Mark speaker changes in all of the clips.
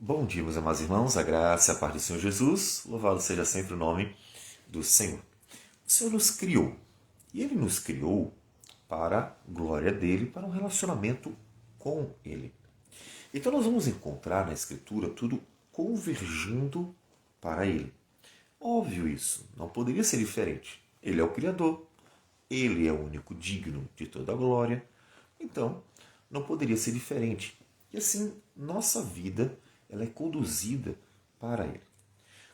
Speaker 1: Bom dia, meus amados irmãos, a graça e a paz do Senhor Jesus, louvado seja sempre o nome do Senhor. O Senhor nos criou, e Ele nos criou para a glória dEle, para um relacionamento com Ele. Então nós vamos encontrar na Escritura tudo convergindo para Ele. Óbvio isso, não poderia ser diferente. Ele é o Criador, Ele é o único digno de toda a glória, então não poderia ser diferente. E assim, nossa vida ela é conduzida para Ele.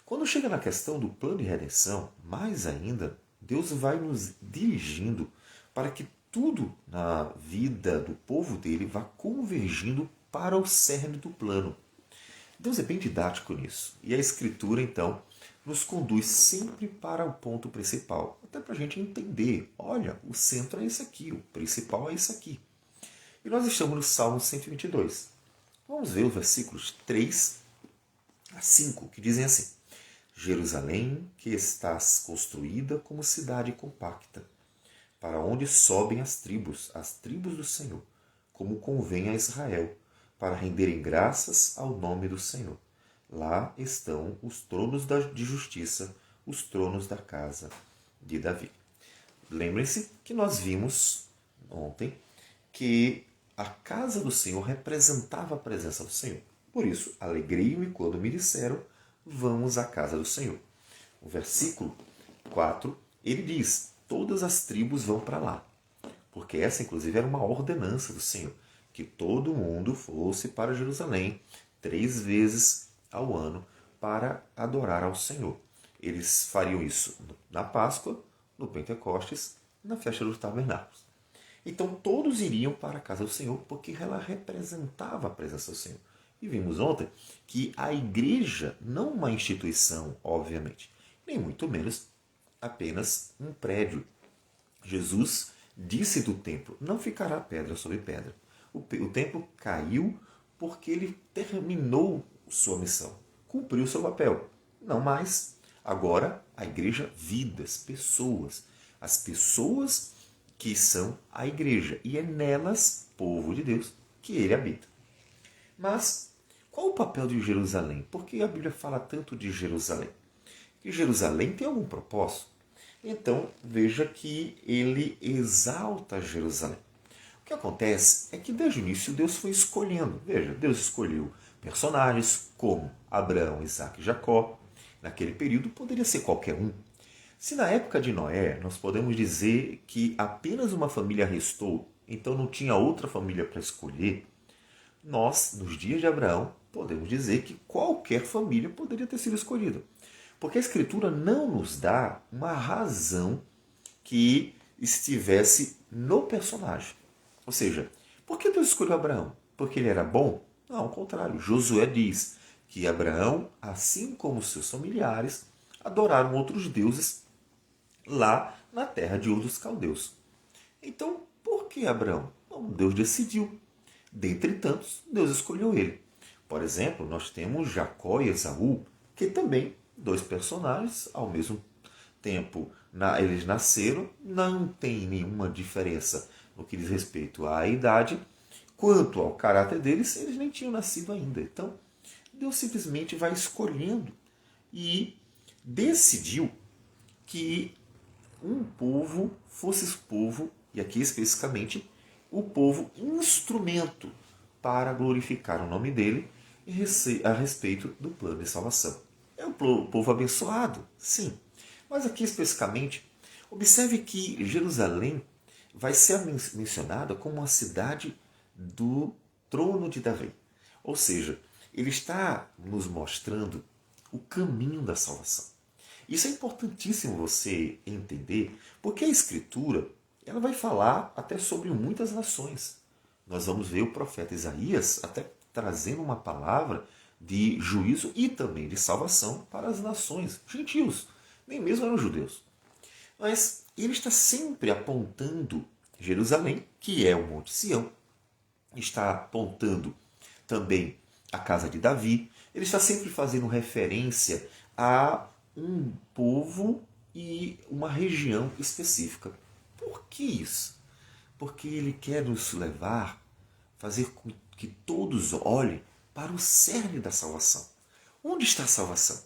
Speaker 1: Quando chega na questão do plano de redenção, mais ainda, Deus vai nos dirigindo para que tudo na vida do povo dele vá convergindo para o cerne do plano. Deus é bem didático nisso. E a Escritura, então, nos conduz sempre para o ponto principal. Até para a gente entender, olha, o centro é esse aqui, o principal é esse aqui. E nós estamos no Salmo 122. Vamos ver os versículos 3 a 5, que dizem assim: Jerusalém, que estás construída como cidade compacta, para onde sobem as tribos do Senhor, como convém a Israel, para renderem graças ao nome do Senhor. Lá estão os tronos de justiça, os tronos da casa de Davi. Lembrem-se que nós vimos ontem que a casa do Senhor representava a presença do Senhor. Por isso, alegrei-me quando me disseram, vamos à casa do Senhor. O versículo 4, ele diz, todas as tribos vão para lá. Porque essa, inclusive, era uma ordenança do Senhor, que todo mundo fosse para Jerusalém 3 vezes ao ano para adorar ao Senhor. Eles fariam isso na Páscoa, no Pentecostes, na festa dos tabernáculos. Então todos iriam para a casa do Senhor porque ela representava a presença do Senhor. E vimos ontem que a igreja, não uma instituição, obviamente, nem muito menos apenas um prédio. Jesus disse do templo, não ficará pedra sobre pedra. O templo caiu porque ele terminou sua missão, cumpriu seu papel. Não mais. Agora, a igreja, vidas, pessoas. As pessoas que são a igreja. E é nelas, povo de Deus, que ele habita. Mas qual o papel de Jerusalém? Por que a Bíblia fala tanto de Jerusalém? Que Jerusalém tem algum propósito. Então veja que ele exalta Jerusalém. O que acontece é que desde o início Deus foi escolhendo. Veja, Deus escolheu personagens como Abraão, Isaac e Jacó. Naquele período poderia ser qualquer um. Se na época de Noé nós podemos dizer que apenas uma família restou, então não tinha outra família para escolher, nós, nos dias de Abraão, podemos dizer que qualquer família poderia ter sido escolhida. Porque a Escritura não nos dá uma razão que estivesse no personagem. Ou seja, por que Deus escolheu Abraão? Porque ele era bom? Não, ao contrário. Josué diz que Abraão, assim como seus familiares, adoraram outros deuses lá na terra de Ur dos Caldeus. Então, por que Abraão? Bom, Deus decidiu. Dentre tantos, Deus escolheu ele. Por exemplo, nós temos Jacó e Esaú, que também, 2 personagens, ao mesmo tempo, eles nasceram, não tem nenhuma diferença no que diz respeito à idade, quanto ao caráter deles, eles nem tinham nascido ainda. Então, Deus simplesmente vai escolhendo e decidiu que um povo fosse esse povo, e aqui especificamente, o povo instrumento para glorificar o nome dele a respeito do plano de salvação. É o povo abençoado, sim. Mas aqui especificamente, observe que Jerusalém vai ser mencionada como a cidade do trono de Davi. Ou seja, ele está nos mostrando o caminho da salvação. Isso é importantíssimo você entender, porque a Escritura ela vai falar até sobre muitas nações. Nós vamos ver o profeta Isaías até trazendo uma palavra de juízo e também de salvação para as nações, gentios, nem mesmo eram judeus. Mas ele está sempre apontando Jerusalém, que é o Monte Sião, está apontando também a casa de Davi, ele está sempre fazendo referência a um povo e uma região específica. Por que isso? Porque ele quer nos levar, fazer com que todos olhem para o cerne da salvação. Onde está a salvação?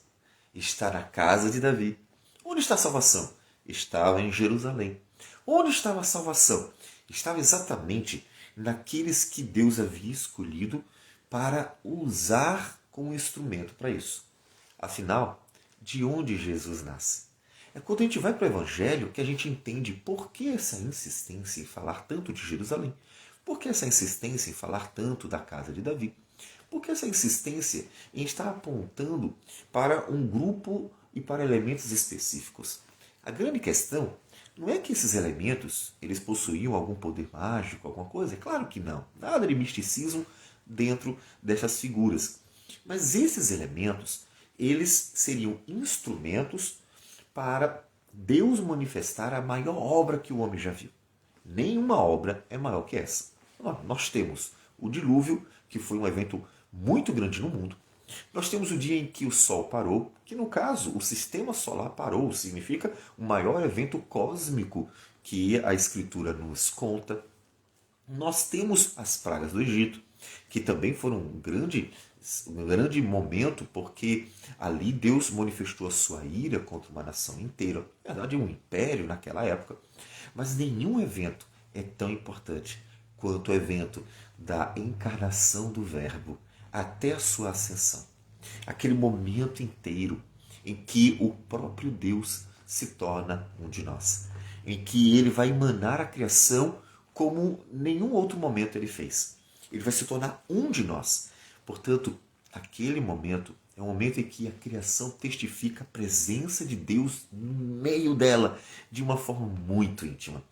Speaker 1: Está na casa de Davi. Onde está a salvação? Estava em Jerusalém. Onde estava a salvação? Estava exatamente naqueles que Deus havia escolhido para usar como instrumento para isso. Afinal, de onde Jesus nasce? É quando a gente vai para o Evangelho que a gente entende por que essa insistência em falar tanto de Jerusalém. Por que essa insistência em falar tanto da casa de Davi? Por que essa insistência em estar apontando para um grupo e para elementos específicos? A grande questão não é que esses elementos eles possuíam algum poder mágico, alguma coisa. É claro que não. Nada de misticismo dentro dessas figuras. Mas esses elementos, eles seriam instrumentos para Deus manifestar a maior obra que o homem já viu. Nenhuma obra é maior que essa. Nós temos o dilúvio, que foi um evento muito grande no mundo. Nós temos o dia em que o Sol parou, que no caso o sistema solar parou, significa o maior evento cósmico que a Escritura nos conta. Nós temos as pragas do Egito, que também foram um grande momento, porque ali Deus manifestou a sua ira contra uma nação inteira, na verdade um império naquela época. Mas nenhum evento é tão importante quanto o evento da encarnação do Verbo até a sua ascensão. Aquele momento inteiro em que o próprio Deus se torna um de nós, em que ele vai emanar a criação como nenhum outro momento ele fez. Ele vai se tornar um de nós. Portanto, aquele momento é um momento em que a criação testifica a presença de Deus no meio dela, de uma forma muito íntima.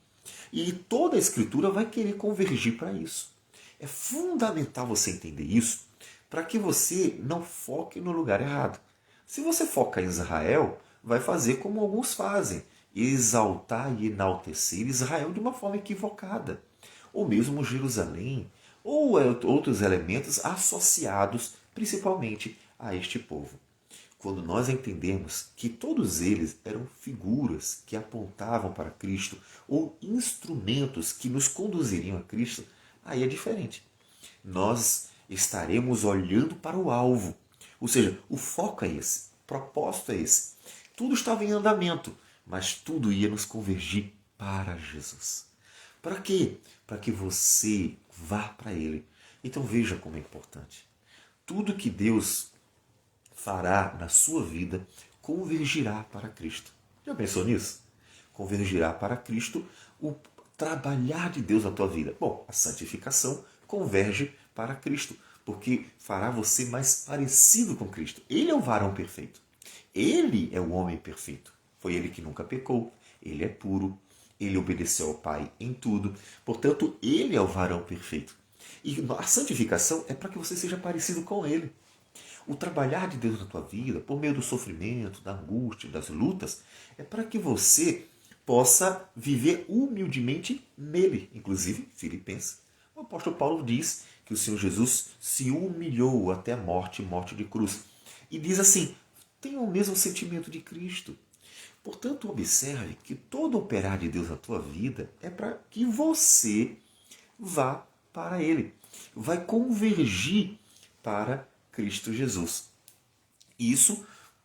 Speaker 1: E toda a Escritura vai querer convergir para isso. É fundamental você entender isso para que você não foque no lugar errado. Se você foca em Israel, vai fazer como alguns fazem, exaltar e enaltecer Israel de uma forma equivocada. Ou mesmo Jerusalém, ou outros elementos associados principalmente a este povo. Quando nós entendemos que todos eles eram figuras que apontavam para Cristo ou instrumentos que nos conduziriam a Cristo, aí é diferente. Nós estaremos olhando para o alvo, ou seja, o foco é esse, o propósito é esse. Tudo estava em andamento, mas tudo ia nos convergir para Jesus. Para quê? Para que você vá para Ele. Então veja como é importante. Tudo que Deus fará na sua vida convergirá para Cristo. Já pensou nisso? Convergirá para Cristo o trabalhar de Deus na tua vida. Bom, a santificação converge para Cristo, porque fará você mais parecido com Cristo. Ele é o varão perfeito. Ele é o homem perfeito. Foi ele que nunca pecou. Ele é puro. Ele obedeceu ao Pai em tudo. Portanto, ele é o varão perfeito. E a santificação é para que você seja parecido com ele. O trabalhar de Deus na tua vida, por meio do sofrimento, da angústia, das lutas, é para que você possa viver humildemente nele. Inclusive, Filipenses, o apóstolo Paulo diz que o Senhor Jesus se humilhou até a morte, morte de cruz. E diz assim, tenha o mesmo sentimento de Cristo. Portanto, observe que todo operar de Deus na tua vida é para que você vá para Ele. Vai convergir para Cristo Jesus. Isso,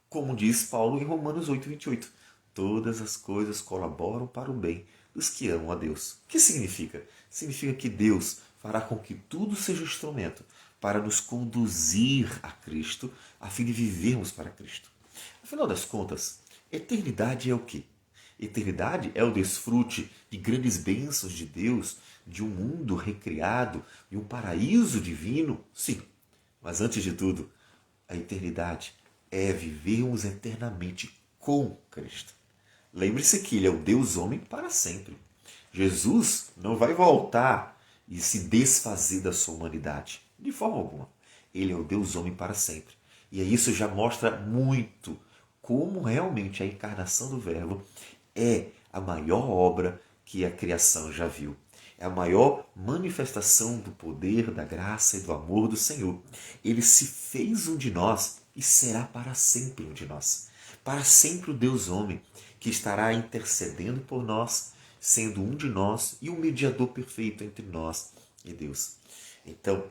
Speaker 1: como diz Paulo em Romanos 8:28. Todas as coisas colaboram para o bem dos que amam a Deus. O que significa? Significa que Deus fará com que tudo seja instrumento para nos conduzir a Cristo, a fim de vivermos para Cristo. Afinal das contas, eternidade é o quê? Eternidade é o desfrute de grandes bênçãos de Deus, de um mundo recriado, de um paraíso divino? Sim, mas antes de tudo, a eternidade é vivermos eternamente com Cristo. Lembre-se que Ele é o Deus homem para sempre. Jesus não vai voltar e se desfazer da sua humanidade, de forma alguma. Ele é o Deus homem para sempre. E isso já mostra muito como realmente a encarnação do Verbo é a maior obra que a criação já viu. É a maior manifestação do poder, da graça e do amor do Senhor. Ele se fez um de nós e será para sempre um de nós. Para sempre o Deus homem, que estará intercedendo por nós, sendo um de nós e um mediador perfeito entre nós e Deus. Então,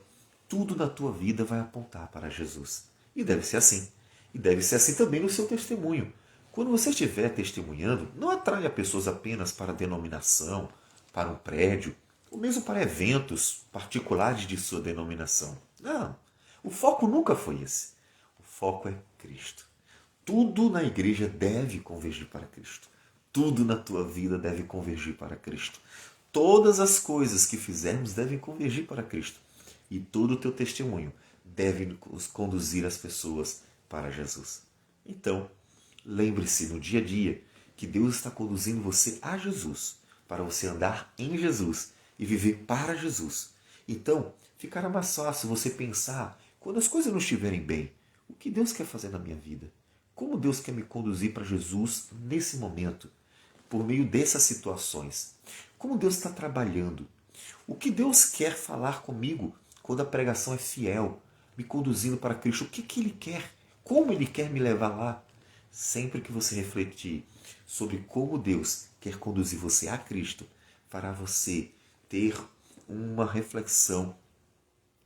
Speaker 1: tudo na tua vida vai apontar para Jesus. E deve ser assim. E deve ser assim também no seu testemunho. Quando você estiver testemunhando, não atraia pessoas apenas para a denominação, para um prédio, ou mesmo para eventos particulares de sua denominação. Não. O foco nunca foi esse. O foco é Cristo. Tudo na igreja deve convergir para Cristo. Tudo na tua vida deve convergir para Cristo. Todas as coisas que fizermos devem convergir para Cristo. E todo o teu testemunho deve nos conduzir as pessoas para Jesus. Então, lembre-se no dia a dia que Deus está conduzindo você a Jesus, para você andar em Jesus e viver para Jesus. Então, ficará mais fácil você pensar, quando as coisas não estiverem bem, o que Deus quer fazer na minha vida? Como Deus quer me conduzir para Jesus nesse momento, por meio dessas situações? Como Deus está trabalhando? O que Deus quer falar comigo quando a pregação é fiel, me conduzindo para Cristo? O que Ele quer? Como Ele quer me levar lá? Sempre que você refletir sobre como Deus quer conduzir você a Cristo, fará você ter uma reflexão,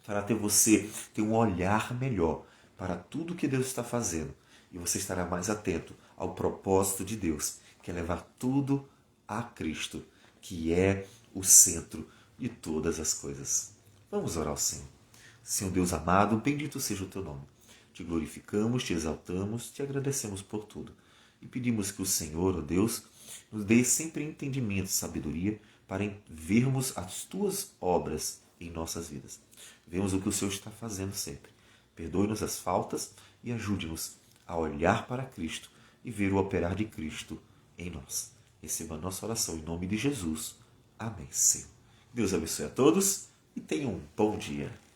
Speaker 1: fará você ter um olhar melhor para tudo que Deus está fazendo. E você estará mais atento ao propósito de Deus, que é levar tudo a Cristo, que é o centro de todas as coisas. Vamos orar ao Senhor. Senhor Deus amado, bendito seja o teu nome. Te glorificamos, te exaltamos, te agradecemos por tudo. E pedimos que o Senhor, ó Deus, nos dê sempre entendimento e sabedoria para vermos as tuas obras em nossas vidas. Vemos o que o Senhor está fazendo sempre. Perdoe-nos as faltas e ajude-nos a olhar para Cristo e ver o operar de Cristo em nós. Receba a nossa oração em nome de Jesus. Amém, Senhor. Deus abençoe a todos e tenham um bom dia.